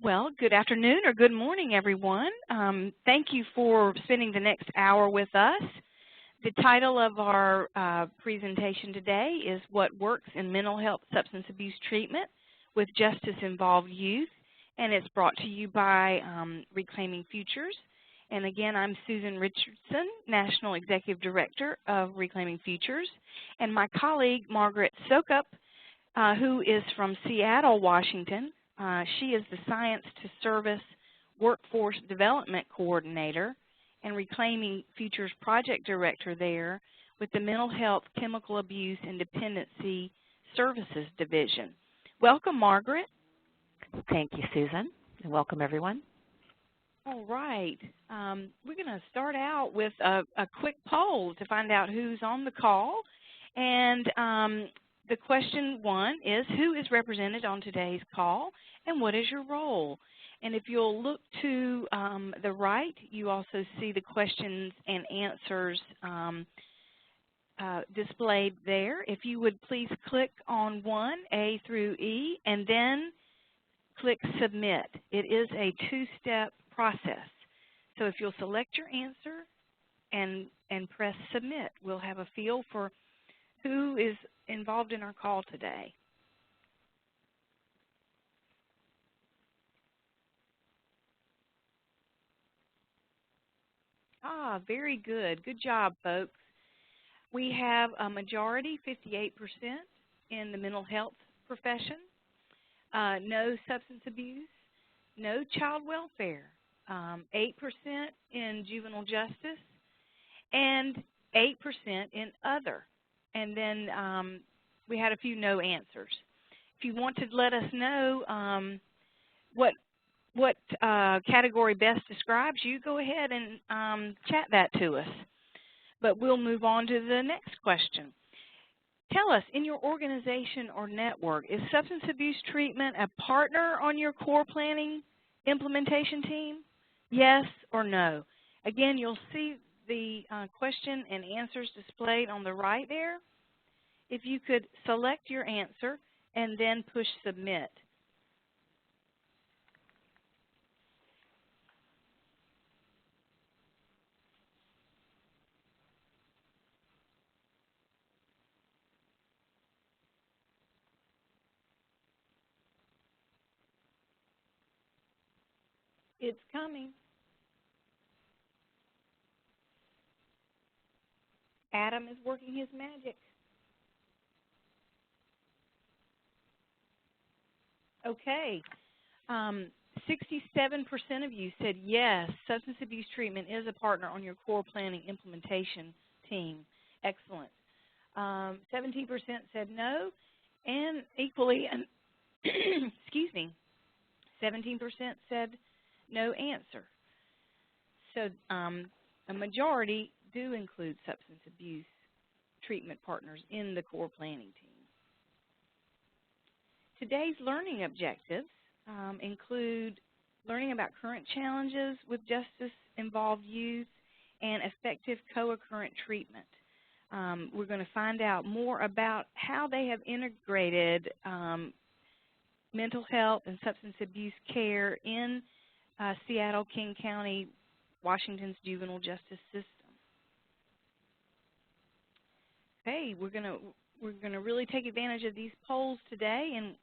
Well, good afternoon or good morning, everyone. Thank you for spending the next hour with us. The title of our presentation today is What Works in Mental Health Substance Abuse Treatment with Justice-Involved Youth, and it's brought to you by Reclaiming Futures. And again, I'm Susan Richardson, National Executive Director of Reclaiming Futures, and my colleague, Margaret Soukup, who is from Seattle, Washington. She is the Science to Service Workforce Development Coordinator and Reclaiming Futures Project Director there with the Mental Health, Chemical Abuse, and Dependency Services Division. Welcome, Margaret. Thank you, Susan, and welcome, everyone. All right. We're going to start out with a quick poll to find out who's on the call. And the question one is, who is represented on today's call, and what is your role? And if you'll look to the right, you also see the questions and answers displayed there. If you would please click on one, A through E, and then click Submit. It is a two-step process. So if you'll select your answer and press Submit, we'll have a feel for who is involved in our call today. Very good. Good job, folks. We have a majority, 58%, in the mental health profession, no substance abuse, no child welfare, 8% in juvenile justice, and 8% in other. And then we had a few no answers. If you want to let us know what category best describes you, go ahead and chat that to us. But we'll move on to the next question. Tell us, in your organization or network, is substance abuse treatment a partner on your core planning implementation team? Yes or no? Again, you'll see the question and answers displayed on the right there. If you could select your answer and then push Submit. It's coming. Adam is working his magic. Okay. 67% of you said yes, substance abuse treatment is a partner on your core planning implementation team. Excellent. 17% said no, and equally, excuse me, 17% said no answer. So a majority do include substance abuse treatment partners in the core planning team. Today's learning objectives include learning about current challenges with justice-involved youth and effective co-occurrent treatment. We're going to find out more about how they have integrated mental health and substance abuse care in Seattle, King County, Washington's juvenile justice system. Okay, we're going to really take advantage of these polls today and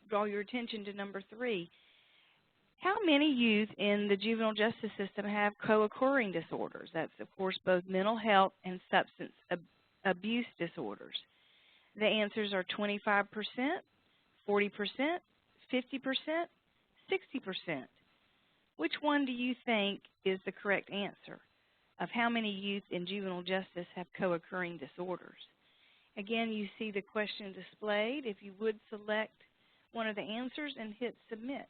draw your attention to number 3. How many youth in the juvenile justice system have co-occurring disorders? That's, of course, both mental health and substance abuse disorders. The answers are 25%, 40%, 50%, 60%. Which one do you think is the correct answer of how many youth in juvenile justice have co-occurring disorders? Again, you see the question displayed. If you would select one of the answers and hit Submit.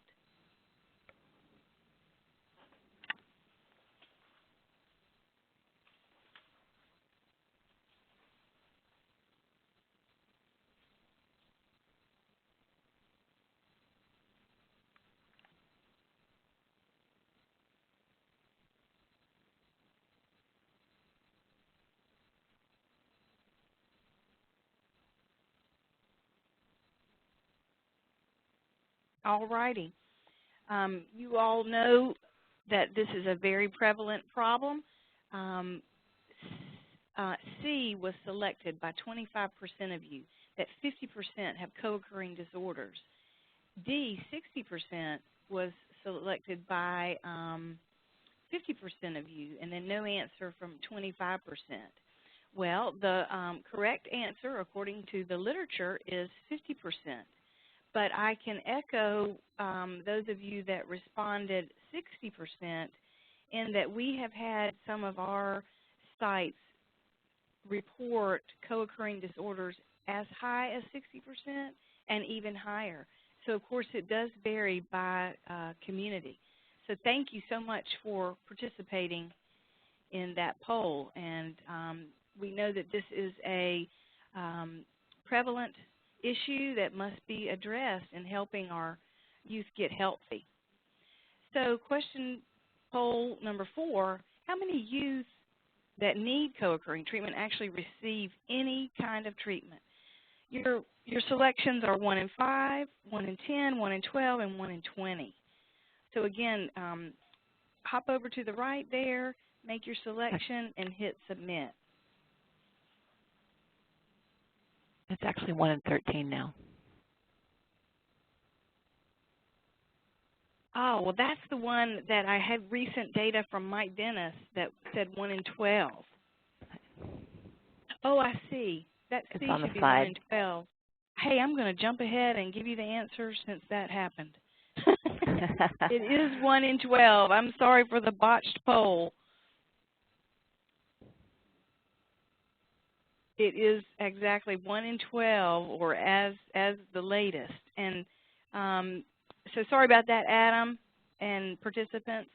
All righty. You all know that this is a very prevalent problem. C was selected by 25% of you, that 50% have co-occurring disorders. D, 60%, was selected by 50% of you, and then no answer from 25%. Well, the correct answer, according to the literature, is 50%. But I can echo those of you that responded 60% in that we have had some of our sites report co-occurring disorders as high as 60% and even higher. So, of course, it does vary by community. So thank you so much for participating in that poll. And we know that this is a prevalent issue that must be addressed in helping our youth get healthy. So question poll number 4, how many youth that need co-occurring treatment actually receive any kind of treatment? Your selections are 1 in 5, 1 in 10, 1 in 12, and 1 in 20. So again, hop over to the right there, make your selection, and hit submit. It's actually 1 in 13 now. Oh, well, that's the one that I had recent data from Mike Dennis that said 1 in 12. Oh, I see. That C should be 1 in 12. Hey, I'm going to jump ahead and give you the answer since that happened. It is 1 in 12. I'm sorry for the botched poll. It is exactly 1 in 12, or as the latest. And so sorry about that, Adam and participants.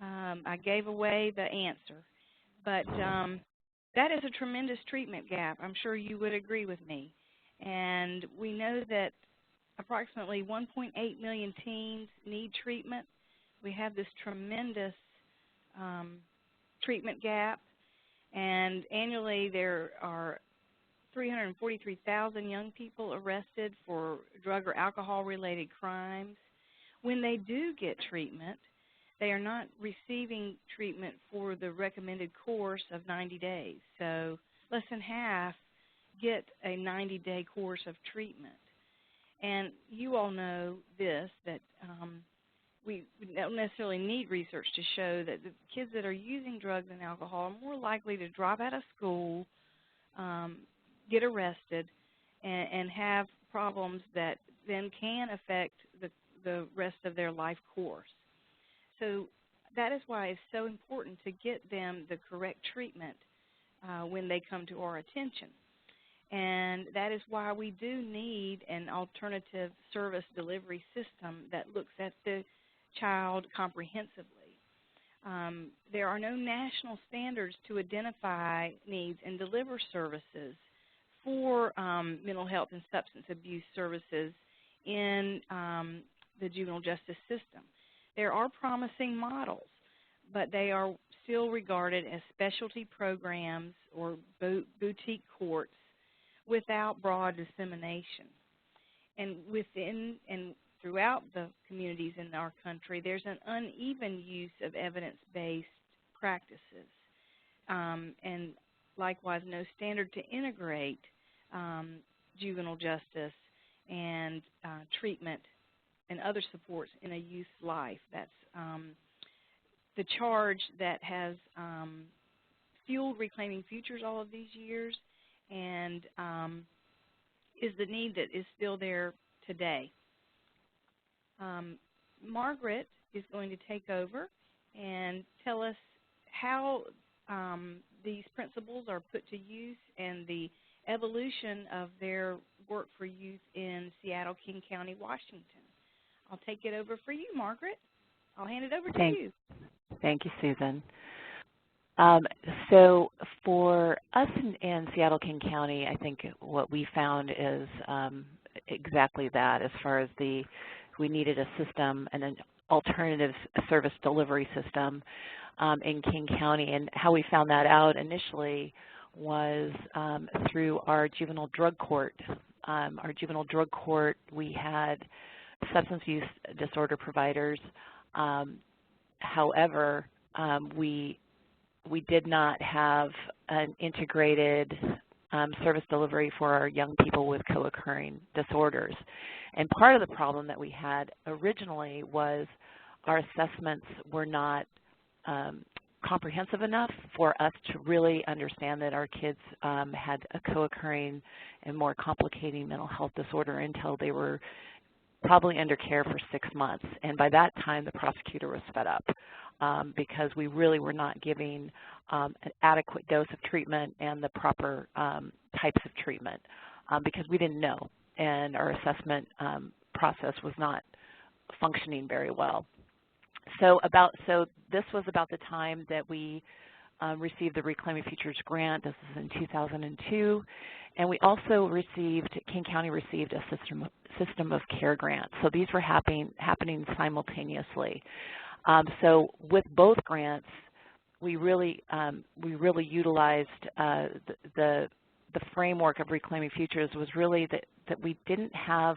I gave away the answer. But that is a tremendous treatment gap. I'm sure you would agree with me. And we know that approximately 1.8 million teens need treatment. We have this tremendous treatment gap. And annually there are 343,000 young people arrested for drug or alcohol-related crimes. When they do get treatment, they are not receiving treatment for the recommended course of 90 days. So less than half get a 90-day course of treatment. And you all know this, that we don't necessarily need research to show that the kids that are using drugs and alcohol are more likely to drop out of school, get arrested, and have problems that then can affect the rest of their life course. So that is why it's so important to get them the correct treatment when they come to our attention. And that is why we do need an alternative service delivery system that looks at the child comprehensively. There are no national standards to identify needs and deliver services for mental health and substance abuse services in the juvenile justice system. There are promising models, but they are still regarded as specialty programs or boutique courts without broad dissemination. And within and throughout the communities in our country, there's an uneven use of evidence-based practices, and likewise no standard to integrate juvenile justice and treatment and other supports in a youth's life. That's the charge that has fueled Reclaiming Futures all of these years, and is the need that is still there today. Margaret is going to take over and tell us how these principles are put to use and the evolution of their work for youth in Seattle, King County, Washington. I'll take it over for you, Margaret. I'll hand it over to you. Thank you, Susan. So for us in Seattle, King County, I think what we found is exactly that. As far as we needed a system and an alternative service delivery system in King County, and how we found that out initially was through our juvenile drug court. Our juvenile drug court, we had substance use disorder providers. However, we did not have an integrated service delivery for our young people with co-occurring disorders. And part of the problem that we had originally was our assessments were not comprehensive enough for us to really understand that our kids had a co-occurring and more complicating mental health disorder until they were probably under care for 6 months. And by that time, the prosecutor was fed up because we really were not giving an adequate dose of treatment and the proper types of treatment because we didn't know, and our assessment process was not functioning very well. So this was about the time that we received the Reclaiming Futures grant. This is in 2002. And we also received, King County received a system of care grant. So these were happening simultaneously. So with both grants, we really utilized the framework of Reclaiming Futures was really that we didn't have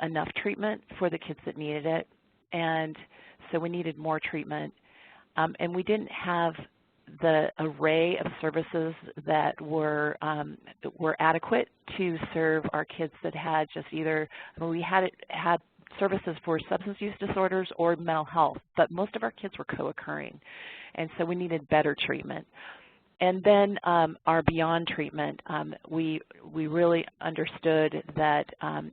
enough treatment for the kids that needed it, and so we needed more treatment. And we didn't have the array of services that were adequate to serve our kids that had just either, we had services for substance use disorders or mental health, but most of our kids were co-occurring, and so we needed better treatment. And then our beyond treatment, we really understood that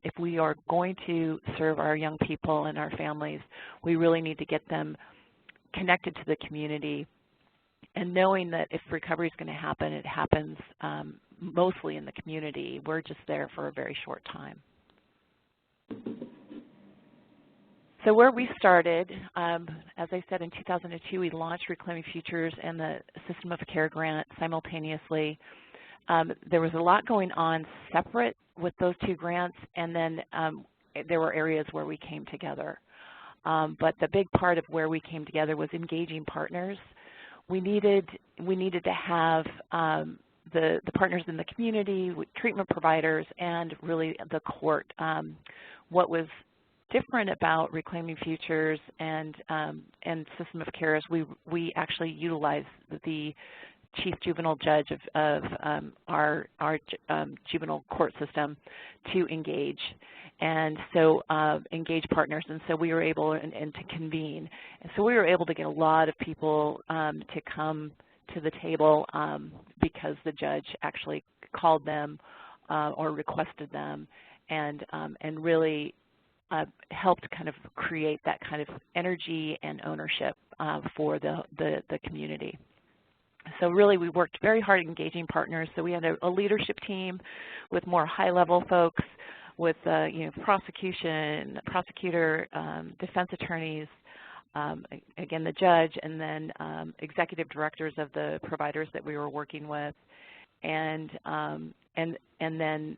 if we are going to serve our young people and our families, we really need to get them connected to the community, and knowing that if recovery is going to happen, it happens mostly in the community. We're just there for a very short time. So where we started, as I said, in 2002, we launched Reclaiming Futures and the System of Care grant simultaneously. There was a lot going on separate with those two grants, and then there were areas where we came together. But the big part of where we came together was engaging partners. We needed to have the partners in the community, treatment providers, and really the court. What was different about Reclaiming Futures and System of Care is we actually utilized the chief juvenile judge of our juvenile court system to engage, and so engage partners, and so we were able and to convene, and so we were able to get a lot of people to come to the table because the judge actually called them or requested them, and really helped kind of create that kind of energy and ownership for the community. So really we worked very hard engaging partners. So we had a leadership team with more high-level folks, with prosecutor, defense attorneys, again the judge, and then executive directors of the providers that we were working with, and then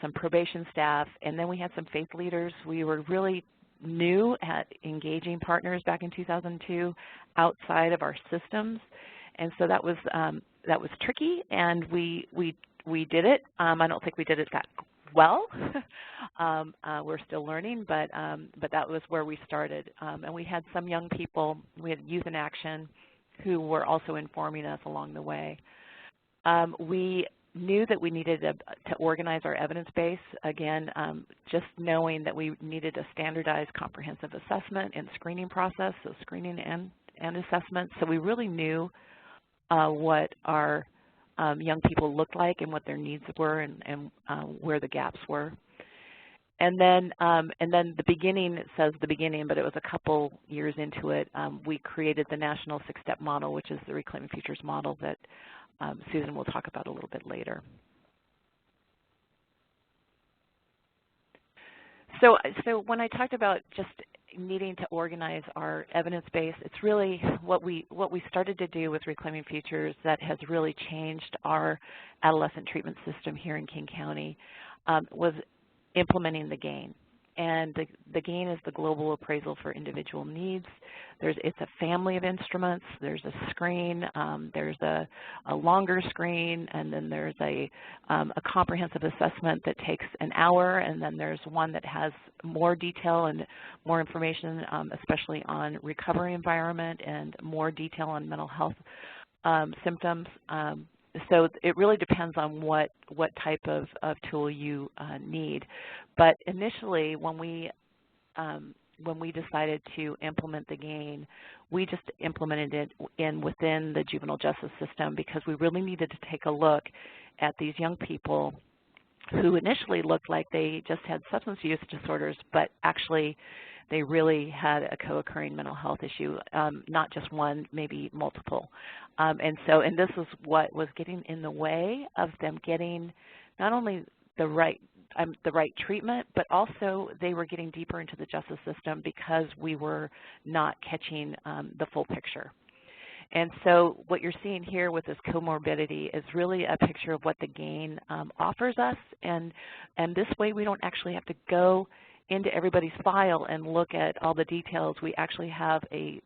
some probation staff, and then we had some faith leaders. We were really new at engaging partners back in 2002 outside of our systems, and so that was tricky, and we did it. I don't think we did it that well. We're still learning, but that was where we started. And we had some young people. We had Youth in Action who were also informing us along the way. We knew that we needed to organize our evidence base, again, just knowing that we needed a standardized comprehensive assessment and screening process, so screening and assessment. So we really knew what our young people looked like and what their needs were, and where the gaps were. And then the beginning, it says the beginning, but it was a couple years into it, we created the National Six-Step Model, which is the Reclaiming Futures model that Susan will talk about a little bit later. So when I talked about just needing to organize our evidence base, it's really what we started to do with Reclaiming Futures that has really changed our adolescent treatment system here in King County, was implementing the GAIN. and the GAIN is the Global Appraisal for Individual Needs. It's a family of instruments. There's a screen, there's a longer screen, and then there's a comprehensive assessment that takes an hour, and then there's one that has more detail and more information, especially on recovery environment and more detail on mental health symptoms. So it really depends on what type of tool you need. But initially, when we decided to implement the GAIN, we just implemented it within the juvenile justice system because we really needed to take a look at these young people who initially looked like they just had substance use disorders, but actually they really had a co-occurring mental health issue, not just one, maybe multiple. And this is what was getting in the way of them getting not only the right treatment, but also they were getting deeper into the justice system because we were not catching the full picture. And so what you're seeing here with this comorbidity is really a picture of what the GAIN offers us, and this way we don't actually have to go into everybody's file and look at all the details. We actually have a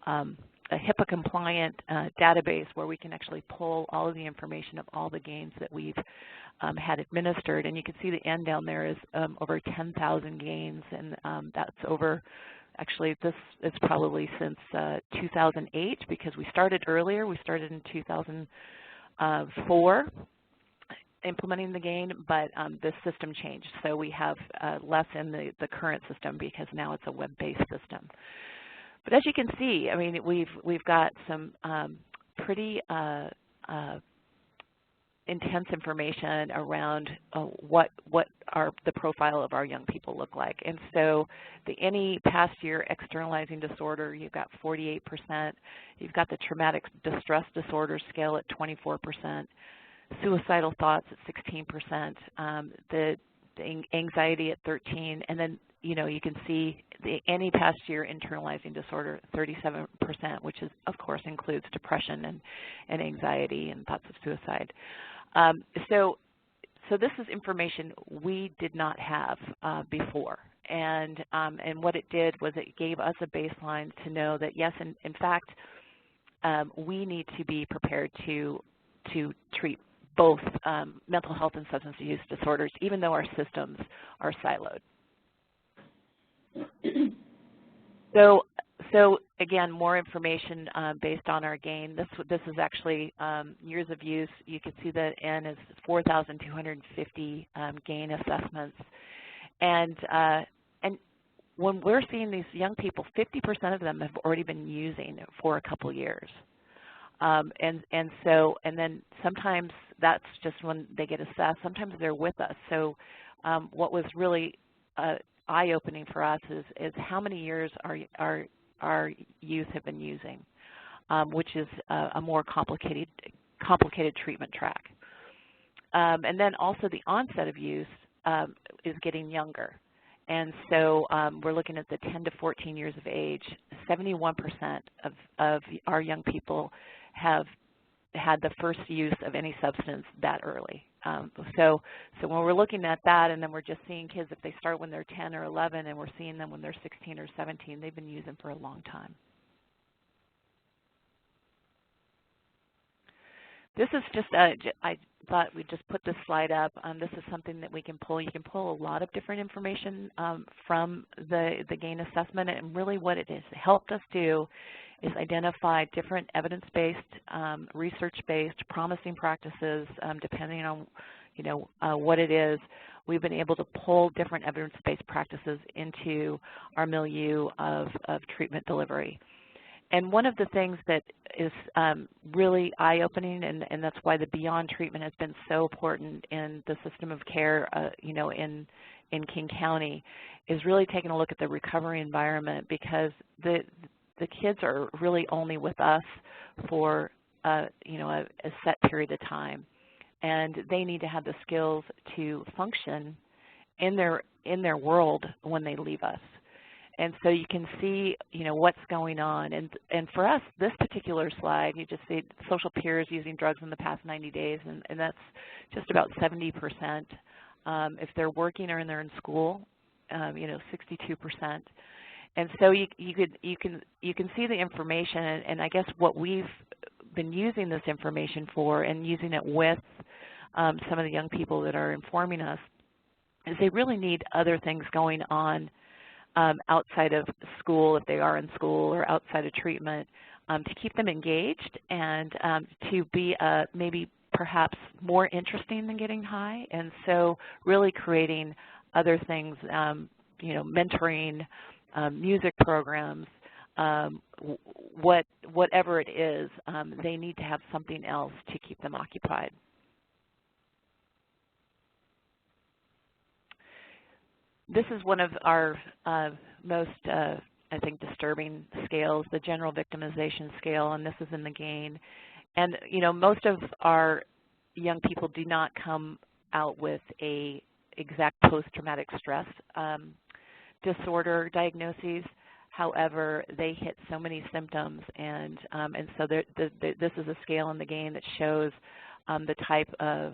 HIPAA-compliant database where we can actually pull all of the information of all the GAINs that we've had administered. And you can see the end down there is over 10,000 GAINs, and that's over, actually this is probably since 2008 because we started earlier. We started in 2004. Implementing the GAIN, but the system changed. So we have less in the current system because now it's a web-based system. But as you can see, I mean, we've got some pretty intense information around what the profile of our young people look like. And so any past year externalizing disorder, you've got 48%. You've got the traumatic distress disorder scale at 24%. Suicidal thoughts at 16%, the anxiety at 13%, and then you can see any past year internalizing disorder 37%, which is of course includes depression and anxiety and thoughts of suicide. So this is information we did not have before, and what it did was it gave us a baseline to know that yes, in fact, we need to be prepared to treat both mental health and substance use disorders, even though our systems are siloed. So again, more information based on our GAIN. This is actually years of use. You can see that N is 4,250 GAIN assessments, and when we're seeing these young people, 50% of them have already been using it for a couple years. And then sometimes that's just when they get assessed. Sometimes they're with us. So what was really eye-opening for us is how many years our youth have been using, which is a more complicated treatment track. And then also the onset of use is getting younger. And so we're looking at the 10 to 14 years of age. 71% of our young people have had the first use of any substance that early. So when we're looking at that, and then we're just seeing kids, if they start when they're 10 or 11, and we're seeing them when they're 16 or 17, they've been using for a long time. This is just, I thought we'd just put this slide up. This is something that we can pull. You can pull a lot of different information from the GAIN assessment, and really what it has helped us do is identify different evidence-based, research-based, promising practices, depending on what it is. We've been able to pull different evidence-based practices into our milieu of treatment delivery. And one of the things that is really eye-opening, and that's why the beyond treatment has been so important in the system of care, in King County, is really taking a look at the recovery environment, because the kids are really only with us for a set period of time, and they need to have the skills to function in their world when they leave us. And so you can see, what's going on. And for us, this particular slide, you just see social peers using drugs in the past 90 days, and that's just about 70%. If they're working or they're in school, you know, 62%. And so you can see the information, and I guess what we've been using this information for and using it with some of the young people that are informing us is they really need other things going on outside of school, if they are in school, or outside of treatment, to keep them engaged and to be maybe perhaps more interesting than getting high. And so really creating other things, you know, mentoring, music programs, whatever it is, they need to have something else to keep them occupied. This is one of our most, I think, disturbing scales, the general victimization scale, and this is in the GAIN. And, you know, most of our young people do not come out with a exact post-traumatic stress disorder diagnoses. However, they hit so many symptoms, and so this is a scale in the GAIN that shows the type of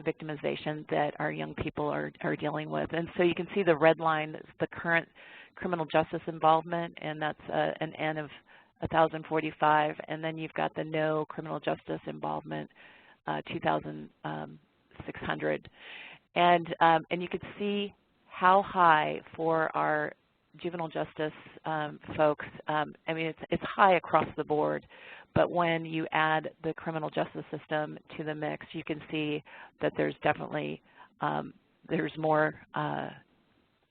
victimization that our young people are dealing with. And so you can see the red line is the current criminal justice involvement, and that's an N of 1,045. And then you've got the no criminal justice involvement, 2,600. And you can see how high for our juvenile justice folks. I mean, it's high across the board. But when you add the criminal justice system to the mix, you can see that there's definitely there's more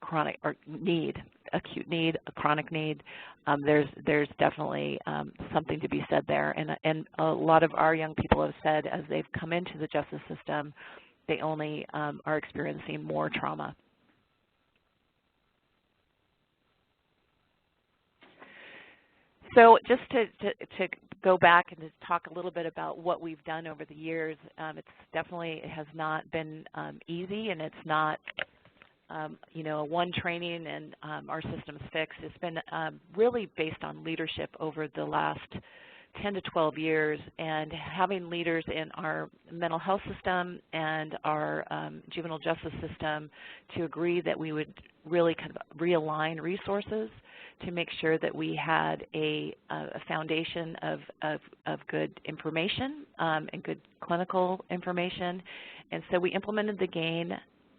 chronic or need, acute need, a chronic need. There's definitely something to be said there. And a lot of our young people have said as they've come into the justice system, they only are experiencing more trauma. So just to go back and to talk a little bit about what we've done over the years, it has not been easy, and it's not you know, one training and our system's fixed. It's been really based on leadership over the last 10 to 12 years, and having leaders in our mental health system and our juvenile justice system to agree that we would really kind of realign resources to make sure that we had a foundation of good information and good clinical information. And so we implemented the GAIN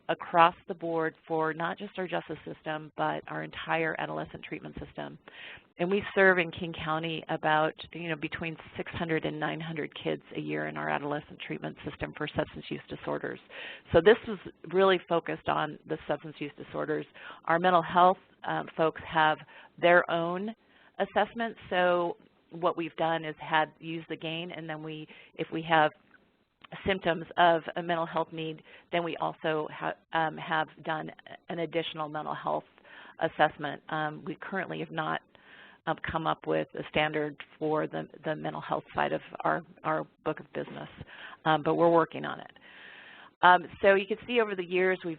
across the board for not just our justice system, but our entire adolescent treatment system. And we serve in King County about, you know, between 600 and 900 kids a year in our adolescent treatment system for substance use disorders. So this was really focused on the substance use disorders. Our mental health folks have their own assessments. So what we've done is use the GAIN, and then if we have symptoms of a mental health need, then we also have done an additional mental health assessment. We currently have not come up with a standard for the mental health side of our book of business, but we're working on it. So you can see over the years we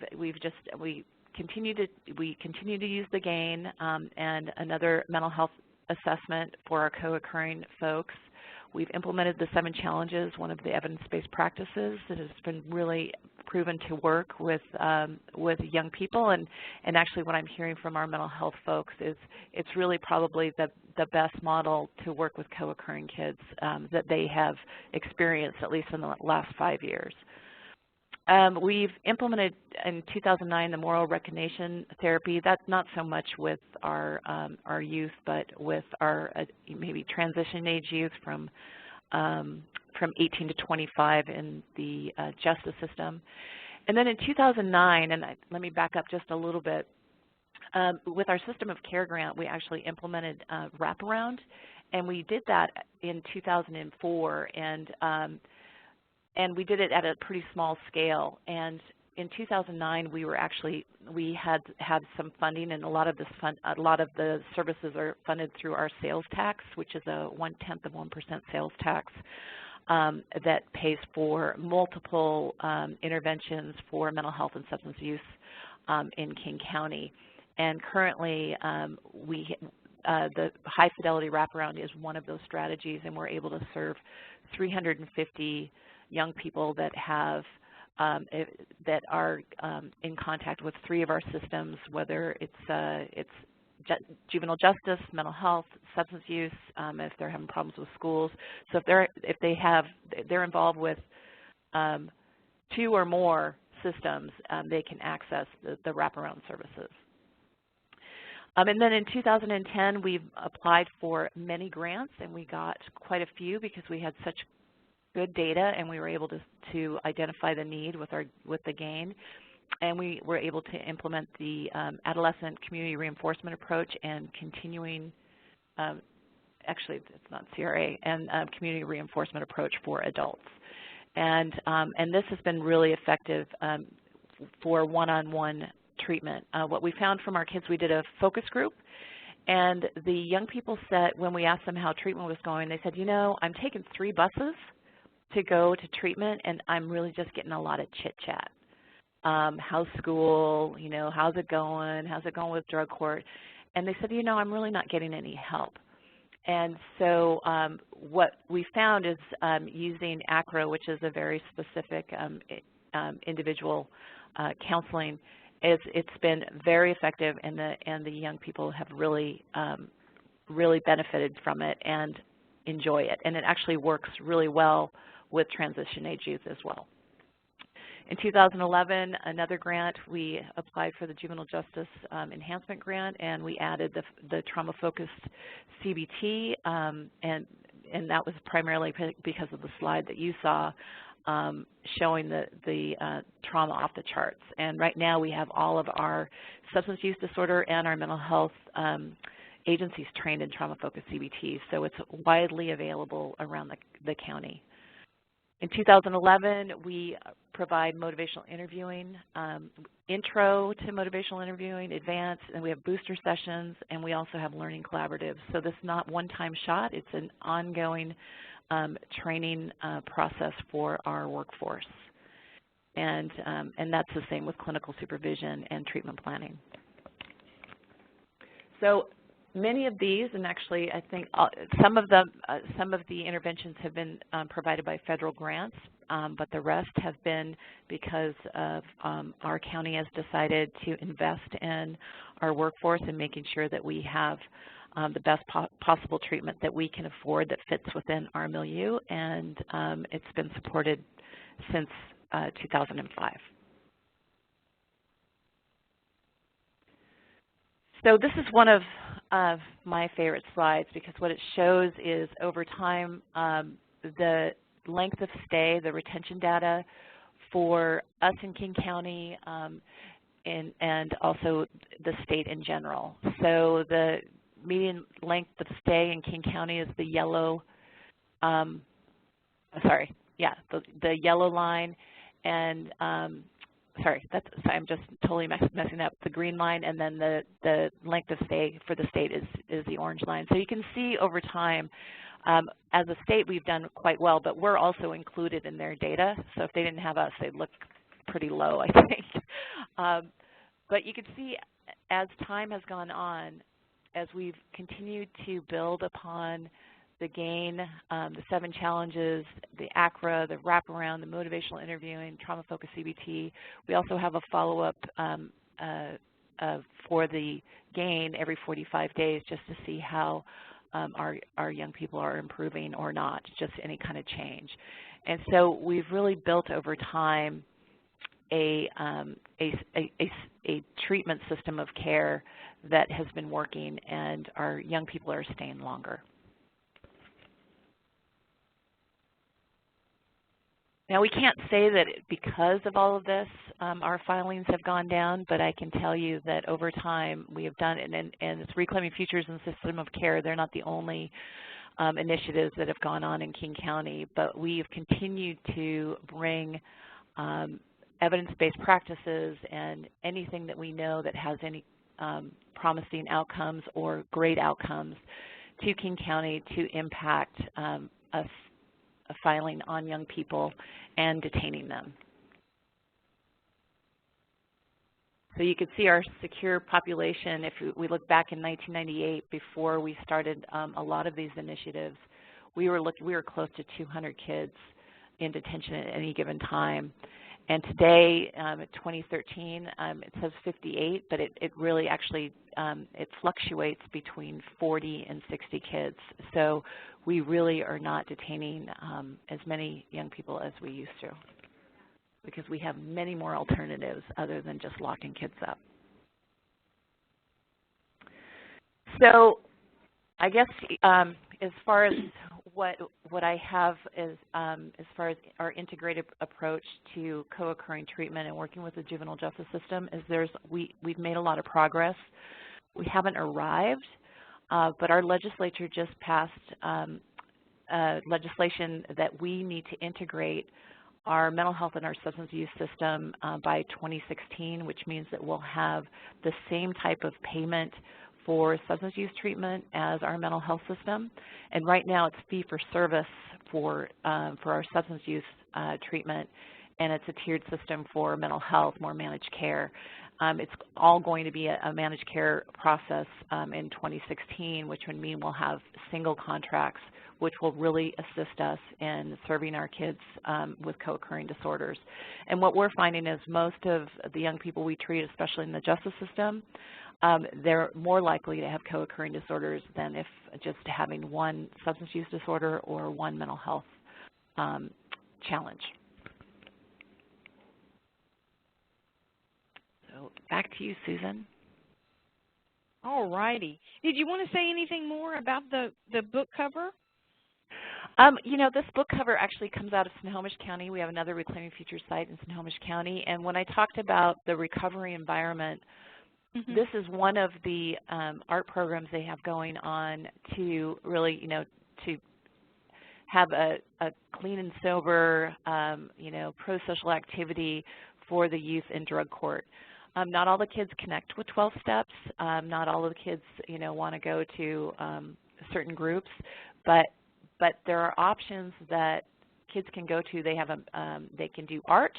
continue to use the GAIN and another mental health assessment for our co-occurring folks. We've implemented the 7 challenges, one of the evidence-based practices that has been really proven to work with young people. And actually what I'm hearing from our mental health folks is it's really probably the best model to work with co-occurring kids that they have experienced, at least in the last 5 years. We've implemented in 2009 the moral recognition therapy. That's not so much with our youth, but with our maybe transition age youth from 18 to 25 in the justice system. And then in 2009, and let me back up just a little bit, with our system of care grant, we actually implemented wraparound, and we did that in 2004, and we did it at a pretty small scale. And in 2009, we had some funding, and a lot of the services are funded through our sales tax, which is a 0.1% of 1% sales tax that pays for multiple interventions for mental health and substance use in King County. And currently, the high fidelity wraparound is one of those strategies, and we're able to serve 350 young people that have that are in contact with 3 of our systems, whether it's juvenile justice, mental health, substance use, if they're having problems with schools. So if they're involved with 2 or more systems, they can access the wraparound services. And then in 2010, we've applied for many grants, and we got quite a few because we had such good data, and we were able to identify the need with the GAIN, and we were able to implement the adolescent community reinforcement approach and continuing, actually it's not CRA, and community reinforcement approach for adults. And this has been really effective for one-on-one treatment. What we found from our kids, we did a focus group, and the young people said, when we asked them how treatment was going, they said, you know, I'm taking 3 buses to go to treatment, and I'm really just getting a lot of chit-chat. How's school? You know, how's it going? How's it going with drug court? And they said, you know, I'm really not getting any help. And so what we found is using ACRO, which is a very specific individual counseling, it's been very effective, and the young people have really really benefited from it and enjoy it. And it actually works really well with transition age youth as well. In 2011, another grant, we applied for the Juvenile Justice Enhancement Grant, and we added the trauma-focused CBT, and that was primarily because of the slide that you saw showing the trauma off the charts. And right now we have all of our substance use disorder and our mental health agencies trained in trauma-focused CBT, so it's widely available around the county. In 2011, we provide motivational interviewing, intro to motivational interviewing, advanced, and we have booster sessions, and we also have learning collaboratives. So this is not one-time shot. It's an ongoing training process for our workforce. And that's the same with clinical supervision and treatment planning. So many of these, and actually I think some of the interventions have been provided by federal grants, but the rest have been because of our county has decided to invest in our workforce and making sure that we have the best possible treatment that we can afford that fits within our milieu, and it's been supported since 2005. So this is one of my favorite slides, because what it shows is over time the length of stay, the retention data for us in King County and also the state in general. So the median length of stay in King County is the yellow, the yellow line, and sorry, I'm just totally messing up. The green line, and then the length of stay for the state is the orange line. So you can see over time, as a state, we've done quite well, but we're also included in their data. So if they didn't have us, they'd look pretty low, I think. But you can see as time has gone on, as we've continued to build upon the GAIN, the 7 challenges, the ACRA, the wraparound, the motivational interviewing, trauma-focused CBT. We also have a follow-up for the GAIN every 45 days just to see how our young people are improving or not, just any kind of change. And so we've really built over time a treatment system of care that has been working, and our young people are staying longer. Now, we can't say that because of all of this, our filings have gone down, but I can tell you that over time we have done, and it's Reclaiming Futures and System of Care. They're not the only initiatives that have gone on in King County, but we've continued to bring evidence-based practices and anything that we know that has any promising outcomes or great outcomes to King County to impact us filing on young people and detaining them. So you can see our secure population. If we look back in 1998, before we started a lot of these initiatives, we were close to 200 kids in detention at any given time. And today, at 2013, it says 58, but it really actually, it fluctuates between 40 and 60 kids. So we really are not detaining as many young people as we used to, because we have many more alternatives other than just locking kids up. So I guess as far as what I have is as far as our integrated approach to co-occurring treatment and working with the juvenile justice system is we've made a lot of progress. We haven't arrived, but our legislature just passed legislation that we need to integrate our mental health and our substance use system by 2016, which means that we'll have the same type of payment for substance use treatment as our mental health system. And right now it's fee-for-service for our substance use treatment, and it's a tiered system for mental health, more managed care. It's all going to be a managed care process in 2016, which would mean we'll have single contracts, which will really assist us in serving our kids with co-occurring disorders. And what we're finding is most of the young people we treat, especially in the justice system, they're more likely to have co-occurring disorders than if just having one substance use disorder or one mental health challenge. So back to you, Susan. All righty. Did you want to say anything more about the book cover? You know, this book cover actually comes out of Snohomish County. We have another Reclaiming Futures site in Snohomish County. And when I talked about the recovery environment, this is one of the art programs they have going on to really, you know, to have a clean and sober, you know, pro-social activity for the youth in drug court. Not all the kids connect with 12 steps. Not all of the kids, you know, want to go to certain groups, but there are options that kids can go to. They have they can do art.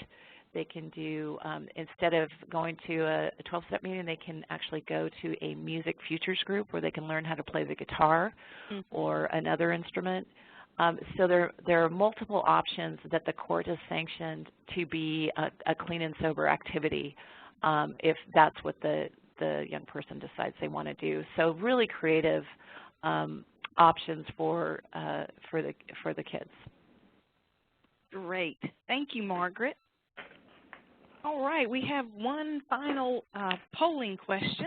They can do, instead of going to a 12-step meeting, they can actually go to a music futures group where they can learn how to play the guitar or another instrument. So there are multiple options that the court has sanctioned to be a clean and sober activity if that's what the young person decides they want to do. So really creative options for the kids. Great. Thank you, Margaret. All right, we have one final polling question.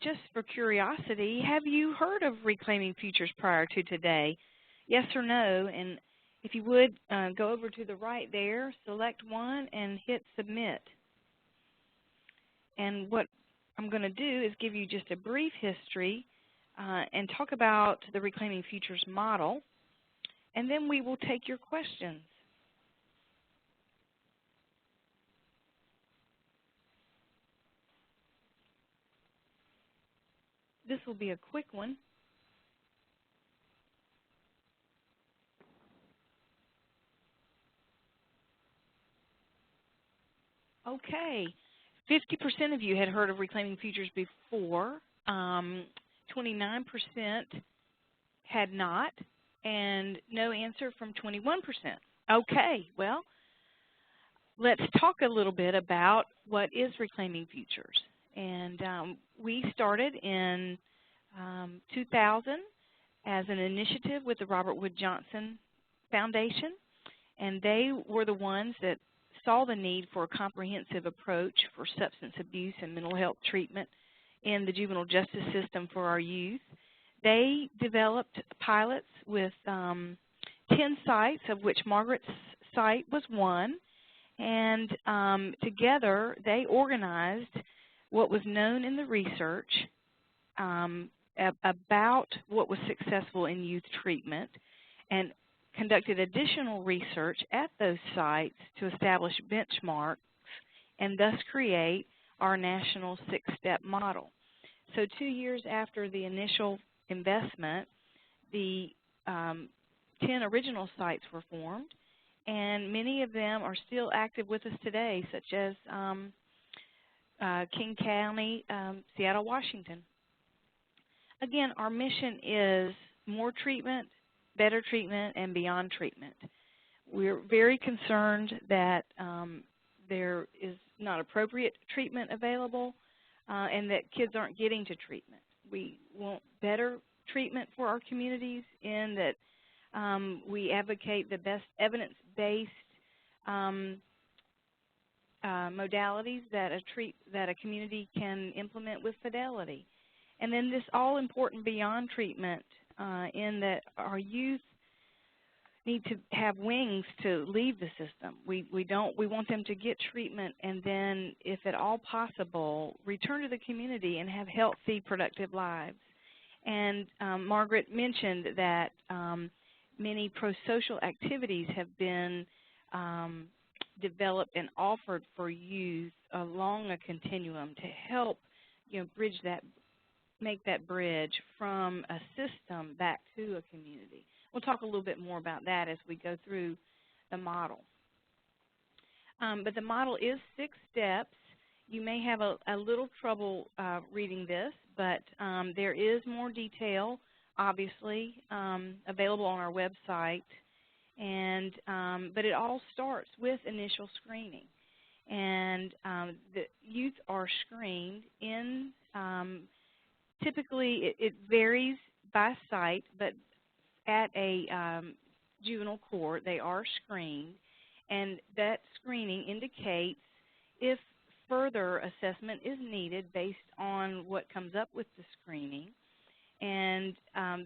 Just for curiosity, have you heard of Reclaiming Futures prior to today? Yes or no? And if you would, go over to the right there, select one, and hit submit. And what I'm going to do is give you just a brief history and talk about the Reclaiming Futures model, and then we will take your questions. This will be a quick one. Okay, 50% of you had heard of Reclaiming Futures before, 29% had not, and no answer from 21%. Okay, well, let's talk a little bit about what is Reclaiming Futures. And we started in 2000 as an initiative with the Robert Wood Johnson Foundation, and they were the ones that saw the need for a comprehensive approach for substance abuse and mental health treatment in the juvenile justice system for our youth. They developed pilots with 10 sites, of which Margaret's site was one, and together they organized what was known in the research about what was successful in youth treatment, and conducted additional research at those sites to establish benchmarks and thus create our national 6-step model. So 2 years after the initial investment, the 10 original sites were formed, and many of them are still active with us today, such as King County, Seattle, Washington. Again, our mission is more treatment, better treatment, and beyond treatment. we're very concerned that there is not appropriate treatment available and that kids aren't getting to treatment. We want better treatment for our communities in that we advocate the best evidence-based modalities that a community can implement with fidelity. And then this all-important beyond treatment in that our youth need to have wings to leave the system. We want them to get treatment and then, if at all possible, return to the community and have healthy, productive lives. And Margaret mentioned that many pro-social activities have been developed and offered for youth along a continuum to help, bridge that, make that bridge from a system back to a community. We'll talk a little bit more about that as we go through the model. But the model is 6 steps. You may have a little trouble reading this, but there is more detail, obviously, available on our website. And but it all starts with initial screening. And the youth are screened in, typically it varies by site, but at a juvenile court they are screened. And that screening indicates if further assessment is needed based on what comes up with the screening. And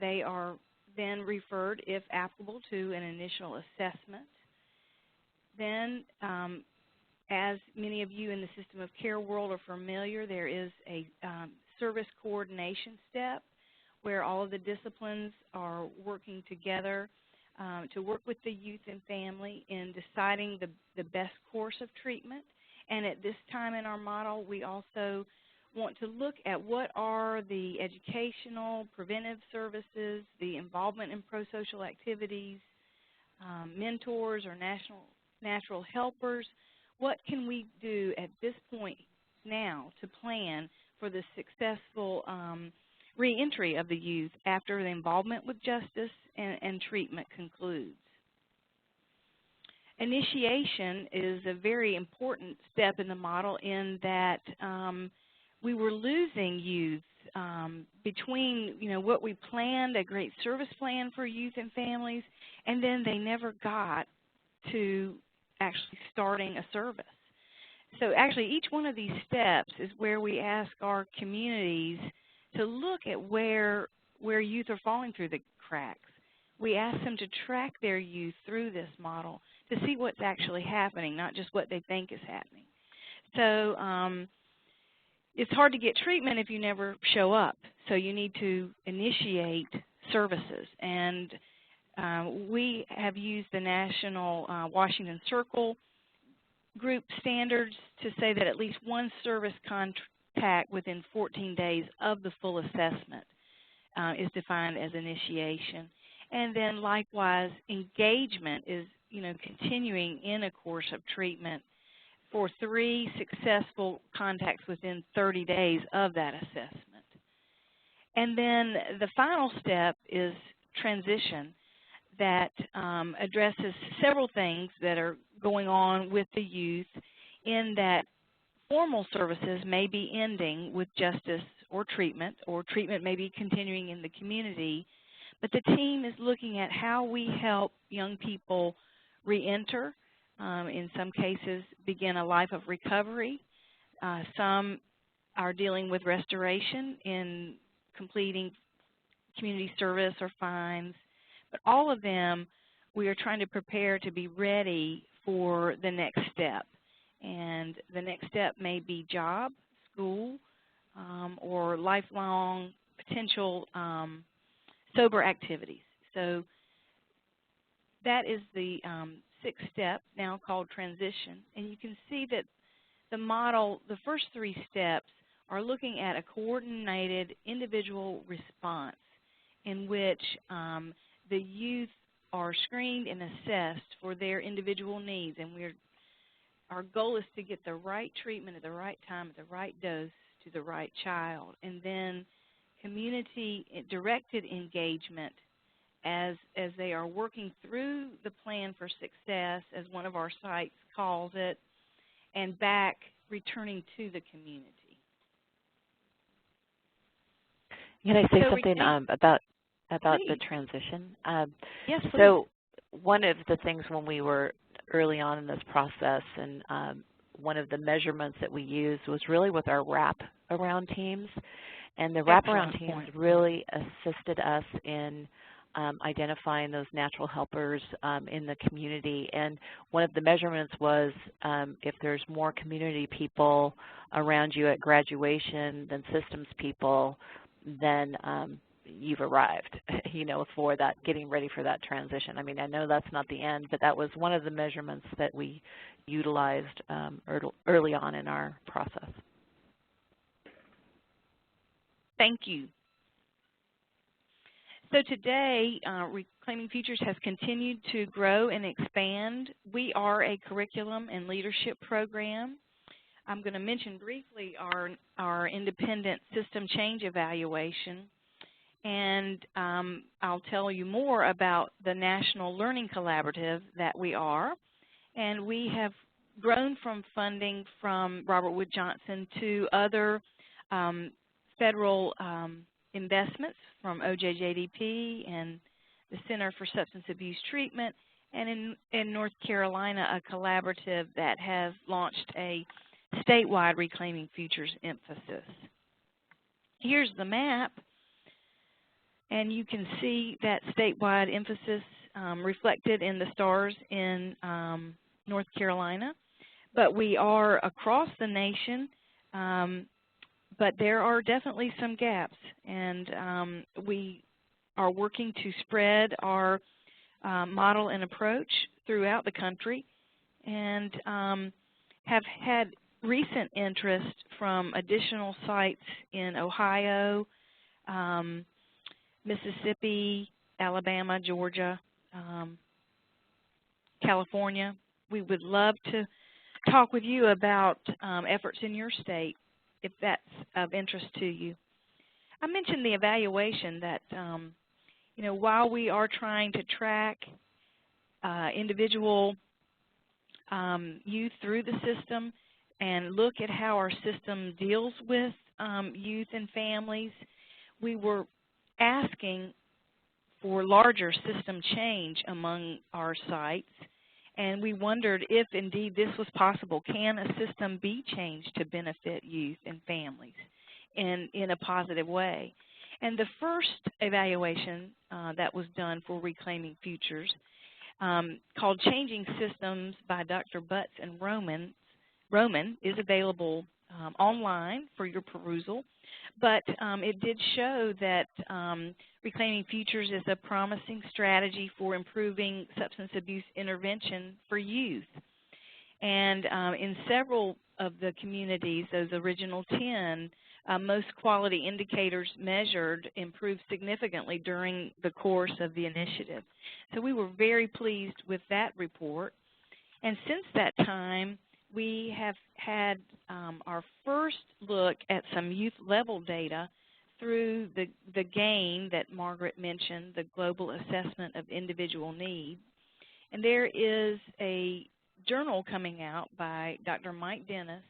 they are then referred, if applicable, to an initial assessment. Then, as many of you in the system of care world are familiar, there is a service coordination step where all of the disciplines are working together to work with the youth and family in deciding the best course of treatment. And at this time in our model, we also want to look at what are the educational, preventive services, the involvement in pro-social activities, mentors or natural helpers. What can we do at this point now to plan for the successful reentry of the youth after the involvement with justice and treatment concludes? Initiation is a very important step in the model in that we were losing youth between, what we planned, a great service plan for youth and families, and then they never got to actually starting a service. So actually each one of these steps is where we ask our communities to look at where youth are falling through the cracks. We ask them to track their youth through this model to see what's actually happening, not just what they think is happening. So it's hard to get treatment if you never show up. So you need to initiate services. And we have used the National Washington Circle group standards to say that at least one service contact within 14 days of the full assessment is defined as initiation. And then likewise, engagement is, continuing in a course of treatment for 3 successful contacts within 30 days of that assessment. And then the final step is transition that addresses several things that are going on with the youth in that formal services may be ending with justice or treatment may be continuing in the community, but the team is looking at how we help young people reenter, in some cases begin a life of recovery. Some are dealing with restoration in completing community service or fines, but all of them we are trying to prepare to be ready for the next step. And the next step may be job, school, or lifelong potential sober activities. So that is the 6th step, now called transition. And you can see that the model, the first 3 steps, are looking at a coordinated individual response in which the youth are screened and assessed for their individual needs. And our goal is to get the right treatment at the right time, at the right dose to the right child. And then community-directed engagement as they are working through the plan for success, as one of our sites calls it, and back returning to the community. Can I say something about please. the transition? Yes, please. So one of the things when we were early on in this process, and one of the measurements that we used was really with our wrap-around teams. And the wraparound teams really assisted us in identifying those natural helpers in the community. And one of the measurements was if there's more community people around you at graduation than systems people, then you've arrived, you know, for that, getting ready for that transition. I mean, I know that's not the end, but that was one of the measurements that we utilized early on in our process. Thank you. So today, Reclaiming Futures has continued to grow and expand. We are a curriculum and leadership program. I'm going to mention briefly our independent system change evaluation, and I'll tell you more about the National Learning Collaborative that we are. And we have grown from funding from Robert Wood Johnson to other federal investments from OJJDP and the Center for Substance Abuse Treatment, and in North Carolina, a collaborative that has launched a statewide Reclaiming Futures emphasis. Here's the map, and you can see that statewide emphasis reflected in the stars in North Carolina. But we are across the nation, but there are definitely some gaps, and we are working to spread our model and approach throughout the country, and have had recent interest from additional sites in Ohio, Mississippi, Alabama, Georgia, California. We would love to talk with you about efforts in your state, if that's of interest to you. I mentioned the evaluation that, you know, while we are trying to track individual youth through the system and look at how our system deals with youth and families, we were asking for larger system change among our sites. And we wondered if indeed this was possible. Can a system be changed to benefit youth and families in a positive way? And the first evaluation that was done for Reclaiming Futures, called Changing Systems by Dr. Butts and Roman, is available online for your perusal. But it did show that Reclaiming Futures is a promising strategy for improving substance abuse intervention for youth. And in several of the communities, those original 10, most quality indicators measured improved significantly during the course of the initiative. So we were very pleased with that report. And since that time, we have had our first look at some youth-level data through the GAIN that Margaret mentioned, the Global Assessment of Individual Need. And there is a journal coming out by Dr. Mike Dennis.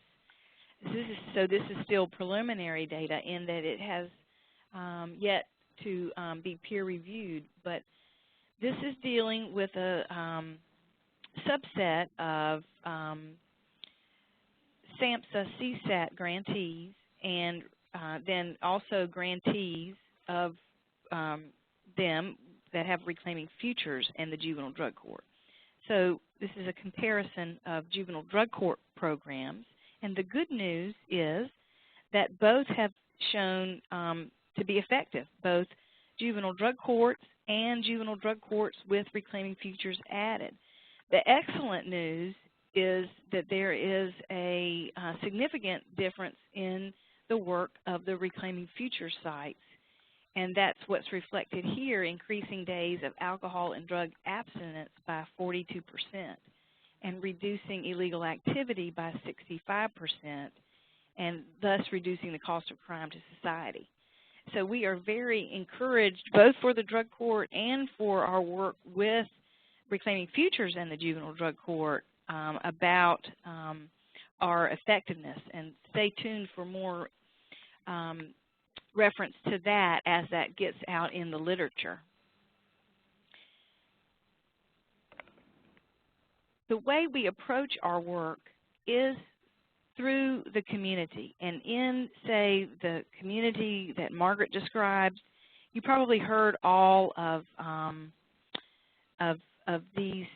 This is still preliminary data in that it has yet to be peer-reviewed, but this is dealing with a subset of SAMHSA CSAT grantees, and then also grantees of them that have Reclaiming Futures and the Juvenile Drug Court. So this is a comparison of juvenile drug court programs, and the good news is that both have shown to be effective, both juvenile drug courts and juvenile drug courts with Reclaiming Futures added. The excellent news is that there is a significant difference in the work of the Reclaiming Futures sites, and that's what's reflected here, increasing days of alcohol and drug abstinence by 42% and reducing illegal activity by 65%, and thus reducing the cost of crime to society. so we are very encouraged, both for the drug court and for our work with Reclaiming Futures and the Juvenile Drug Court, about our effectiveness. And stay tuned for more reference to that as that gets out in the literature. The way we approach our work is through the community. And in, say, the community that Margaret described, you probably heard all of these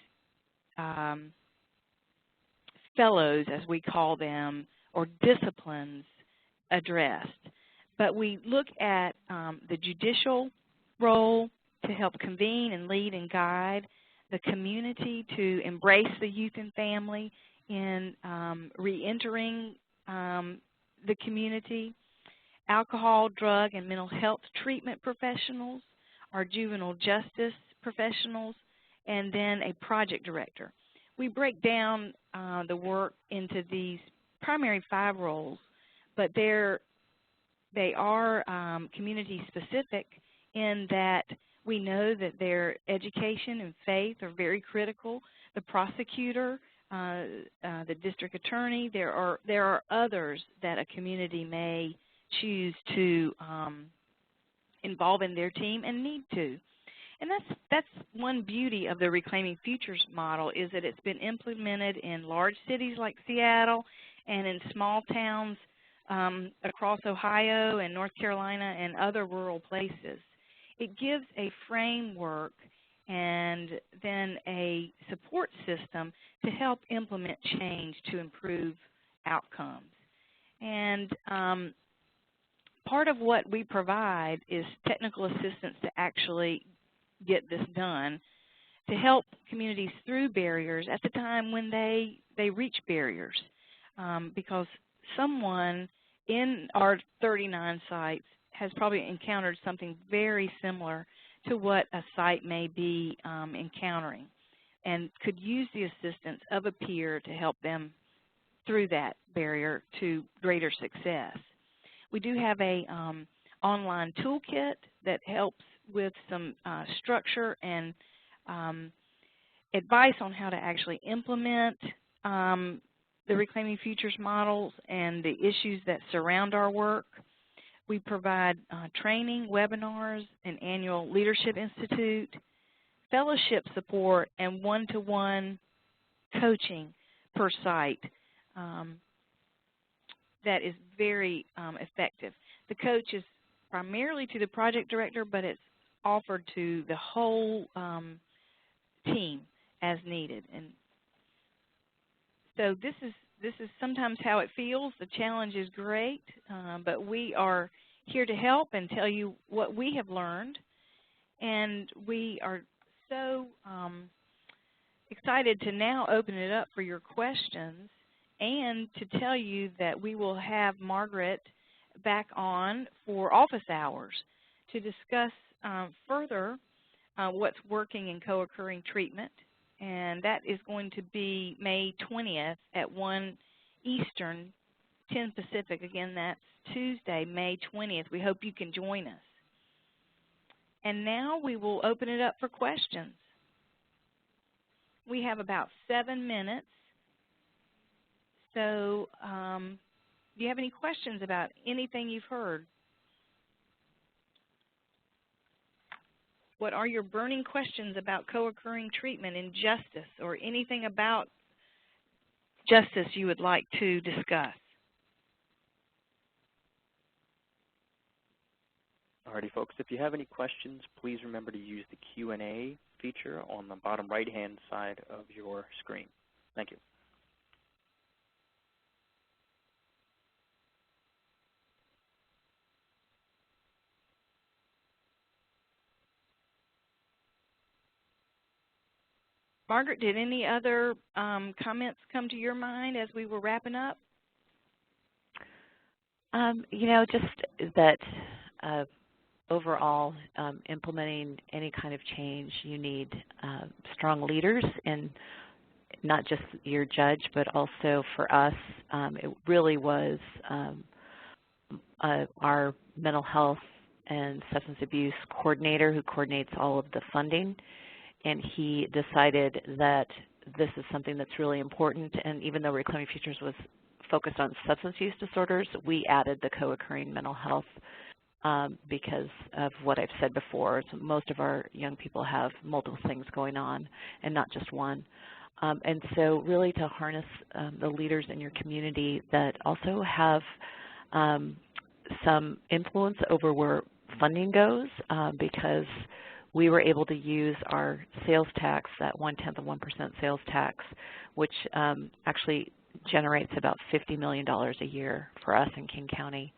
fellows, as we call them, or disciplines addressed. But we look at the judicial role to help convene and lead and guide, the community to embrace the youth and family in reentering the community, alcohol, drug, and mental health treatment professionals, our juvenile justice professionals, and then a project director. We break down the work into these primary 5 roles, but they are community specific in that we know that their education and faith are very critical. The prosecutor, the district attorney, there are others that a community may choose to involve in their team and need to. And that's one beauty of the Reclaiming Futures model, is that it's been implemented in large cities like Seattle and in small towns across Ohio and North Carolina and other rural places. It gives a framework and then a support system to help implement change to improve outcomes. And part of what we provide is technical assistance to actually get this done, to help communities through barriers at the time when they reach barriers, because someone in our 39 sites has probably encountered something very similar to what a site may be encountering, and could use the assistance of a peer to help them through that barrier to greater success. We do have a online toolkit that helps with some structure and advice on how to actually implement the Reclaiming Futures models and the issues that surround our work. We provide training, webinars, an annual Leadership Institute, fellowship support, and one-to-one coaching per site that is very effective. The coach is primarily to the project director, but it's offered to the whole team as needed. And so this is sometimes how it feels. The challenge is great, but we are here to help and tell you what we have learned. And we are so excited to now open it up for your questions, and to tell you that we will have Margaret back on for office hours to discuss further what's working in co-occurring treatment. And that is going to be May 20th at 1 Eastern, 10 Pacific. Again, that's Tuesday, May 20th. We hope you can join us. And now we will open it up for questions. We have about 7 minutes. So do you have any questions about anything you've heard? What are your burning questions about co-occurring treatment in justice, or anything about justice you would like to discuss? Alrighty, folks, if you have any questions, please remember to use the Q&A feature on the bottom right-hand side of your screen. Thank you. Margaret, did any other comments come to your mind as we were wrapping up? You know, just that overall, implementing any kind of change, you need strong leaders, and not just your judge, but also for us, it really was our mental health and substance abuse coordinator who coordinates all of the funding, and he decided that this is something that's really important, and even though Reclaiming Futures was focused on substance use disorders, we added the co-occurring mental health because of what I've said before. So most of our young people have multiple things going on and not just one. And so really to harness the leaders in your community that also have some influence over where funding goes, because we were able to use our sales tax, that 0.1% of 1% sales tax, which actually generates about $50 million a year for us in King County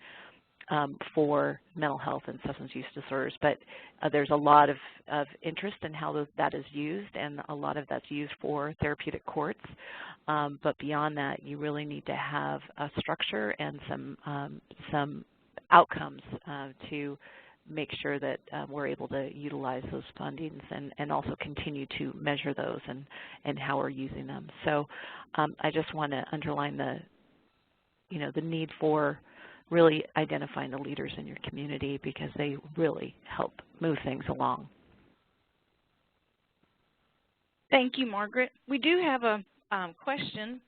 for mental health and substance use disorders. But there's a lot of interest in how that is used, and a lot of that's used for therapeutic courts. But beyond that, you really need to have a structure and some outcomes to make sure that we're able to utilize those fundings and also continue to measure those and how we're using them. So I just want to underline the need for really identifying the leaders in your community, because they really help move things along. Thank you, Margaret. We do have a question.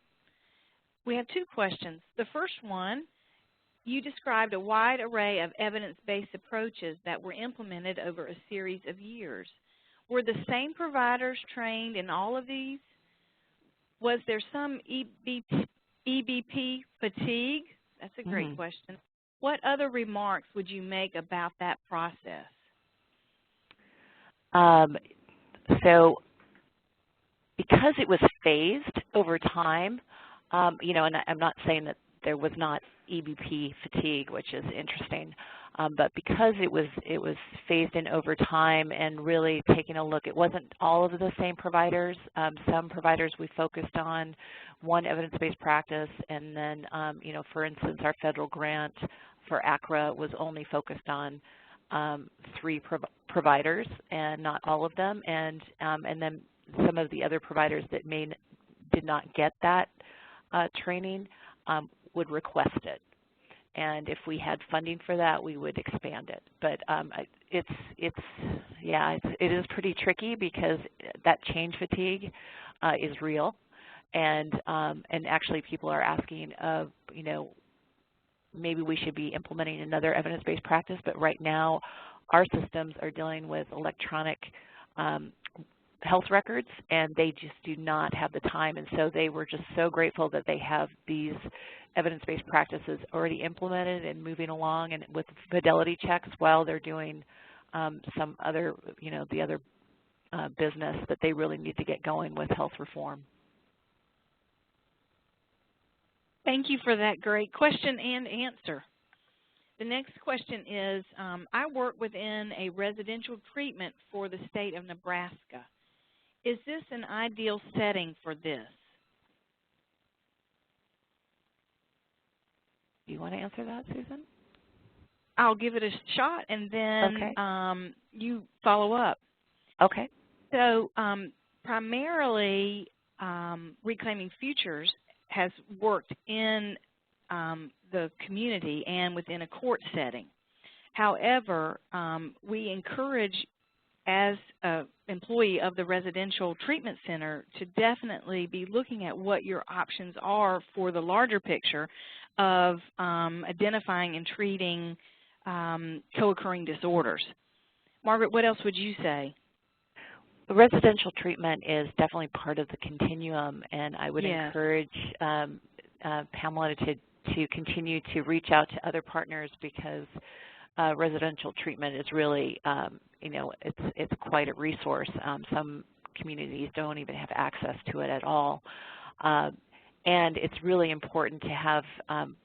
We have two questions. The first one, you described a wide array of evidence-based approaches that were implemented over a series of years. Were the same providers trained in all of these? Was there some EBP fatigue? That's a great question. What other remarks would you make about that process? So because it was phased over time, and I'm not saying that there was not EBP fatigue, which is interesting, but because it was phased in over time and really taking a look, it wasn't all of the same providers. Some providers we focused on one evidence-based practice, and then, for instance, our federal grant for ACRA was only focused on 3 providers and not all of them, and then some of the other providers that did not get that training would request it. And if we had funding for that, we would expand it. But it is pretty tricky, because that change fatigue is real, and actually people are asking, maybe we should be implementing another evidence-based practice. But right now, our systems are dealing with electronic health records, and they just do not have the time. And so they were just so grateful that they have these evidence-based practices already implemented and moving along, and with fidelity checks while they're doing some other, the other business that they really need to get going with health reform. Thank you for that great question and answer. The next question is, I work within a residential treatment for the state of Nebraska. Is this an ideal setting for this? Do you want to answer that, Susan? I'll give it a shot, and then you follow up. Okay. So primarily, Reclaiming Futures has worked in the community and within a court setting. However, we encourage, as an employee of the residential treatment center, to definitely be looking at what your options are for the larger picture of identifying and treating co-occurring disorders. Margaret, what else would you say? Residential treatment is definitely part of the continuum, and I would encourage Pamela to continue to reach out to other partners, because residential treatment is really, it's quite a resource. Some communities don't even have access to it at all. And it's really important to have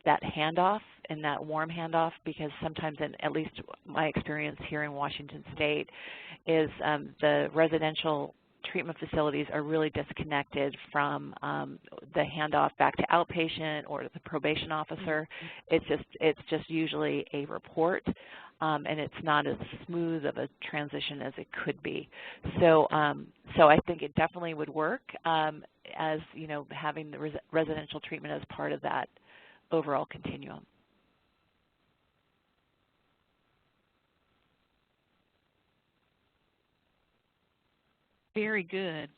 that handoff and that warm handoff, because sometimes, in at least my experience here in Washington State, is the residential treatment facilities are really disconnected from the handoff back to outpatient or the probation officer. It's just usually a report, and it's not as smooth of a transition as it could be. So I think it definitely would work, as having the residential treatment as part of that overall continuum. Very good.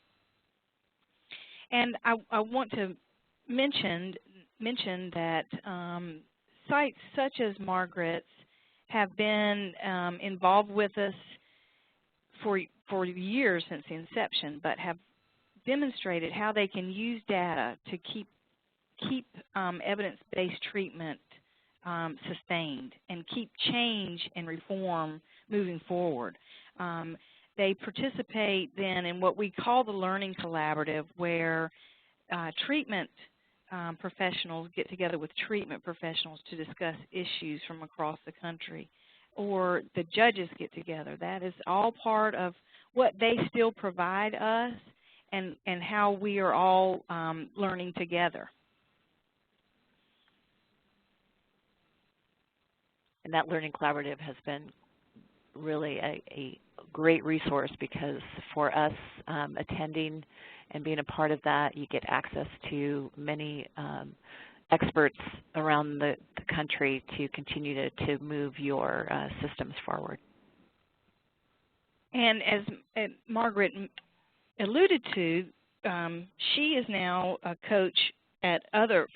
And I want to mention that sites such as Margaret's have been involved with us for years since the inception, but have demonstrated how they can use data to keep evidence-based treatment sustained and keep change and reform moving forward. They participate then in what we call the Learning Collaborative, where treatment professionals get together with treatment professionals to discuss issues from across the country, or the judges get together. That is all part of what they still provide us and how we are all learning together. And that Learning Collaborative has been really a great resource, because for us attending and being a part of that, you get access to many experts around the country to continue to move your systems forward. And as Margaret alluded to, she is now a coach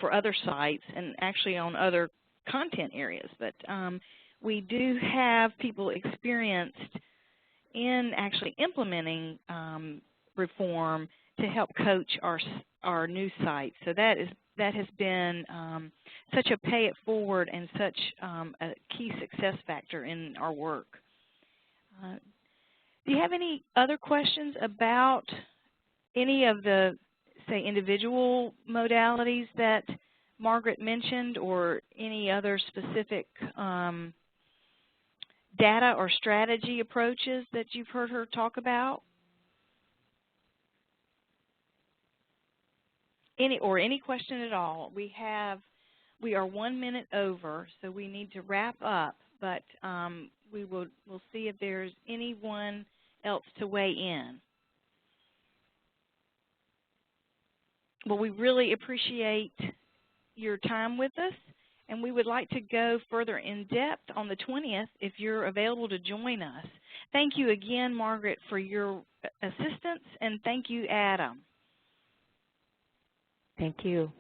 for other sites and actually on other content areas. But we do have people experienced in actually implementing reform to help coach our new sites. So that has been such a pay it forward and such a key success factor in our work. Do you have any other questions about any of the, say, individual modalities that Margaret mentioned, or any other specific data or strategy approaches that you've heard her talk about? Any question at all? We are 1 minute over, so we need to wrap up, but we'll see if there's anyone else to weigh in. Well, we really appreciate your time with us, and we would like to go further in depth on the 20th if you're available to join us. Thank you again, Margaret, for your assistance, and thank you, Adam. Thank you.